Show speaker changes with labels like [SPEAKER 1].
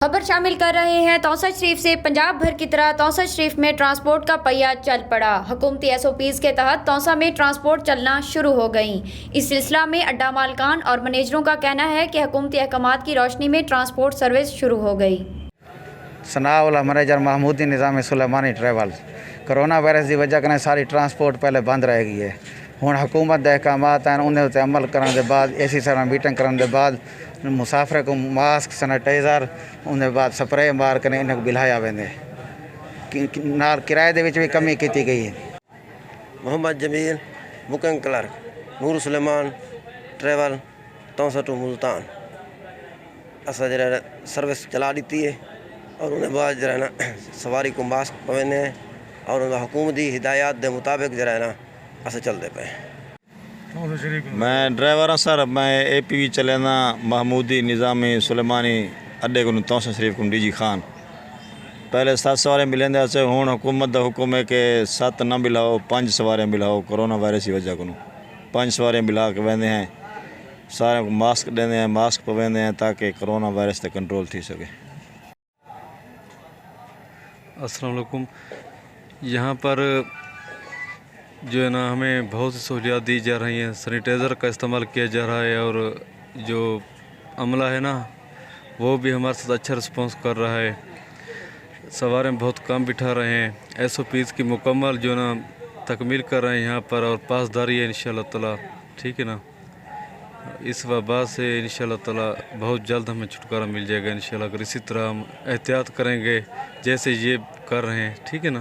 [SPEAKER 1] खबर शामिल कर रहे हैं तौसा शरीफ से। पंजाब भर की तरह तौसा शरीफ में ट्रांसपोर्ट का पहिया चल पड़ा। हुकूमती एसओपीज़ के तहत तौसा में ट्रांसपोर्ट चलना शुरू हो गई। इस सिलसिला में अड्डा मालकान और मैनेजरों का कहना है कि हुकूमती अहकामात की रोशनी में ट्रांसपोर्ट सर्विस शुरू हो गई।
[SPEAKER 2] सनाउल्लाह मैनेजर महमूदी निज़ामी सुलेमानी ट्रैवल कोरोना वायरस की वजह कने सारी ट्रांसपोर्ट पहले बंद रह गई है। हुण हुकूमत के अहकामात हैं उन्हें उत्ते अमल करने के बाद एसी सारा मीटिंग करने के बाद मुसाफिर को मास्क सैनिटाइज़र उन्हें बाद स्प्रे मार कर इन्हें बिलाया वेंदे। नाल किराए दे विच भी कमी की गई है।
[SPEAKER 3] Mohammad Jameel booking clerk Noor Sulaiman travel Taunsa to Multan असा जरा सर्विस चला दी है और उन्हें बाद जरा ना सवारी को मास्क पवेंदे और हुकूमती हिदायत के मुताबिक जरा ना अस चलते पे।
[SPEAKER 4] मैं ड्राइवर हाँ सर, मैं APV चलाना महमूदी निज़ामी सुलेमानी अड्डे को तौसा शरीफ को DG खान। पहले 7 सवारें मिलेंदे से हूँ हुकूमत का हुक्म है कि 7 ना मिलाओ 5 सवारें मिलाओ। कोरोना वायरस की वजह को 5 सवारें मिला के वेंदे हैं। सारे को मास्क देंदे हैं, मास्क पवेंदे हैं ताकि कोरोना वायरस से कंट्रोल थी सके।
[SPEAKER 5] अस्सलाम वालेकुम। यहाँ पर जो है ना हमें बहुत सी सहूलियात दी जा रही हैं। सैनिटाइज़र का इस्तेमाल किया जा रहा है और जो अमला है ना वो भी हमारे साथ अच्छा रिस्पॉन्स कर रहा है। सवारें बहुत कम बिठा रहे हैं। SOPs की मुकम्मल जो ना तकमील कर रहे हैं यहाँ पर और पासदारी है इंशाल्लाह ताला। ठीक है ना, इस वबा से इंशाल्लाह ताला बहुत जल्द हमें छुटकारा मिल जाएगा इंशाल्लाह। अगर इसी तरह हम एहतियात करेंगे जैसे ये कर रहे हैं, ठीक है ना।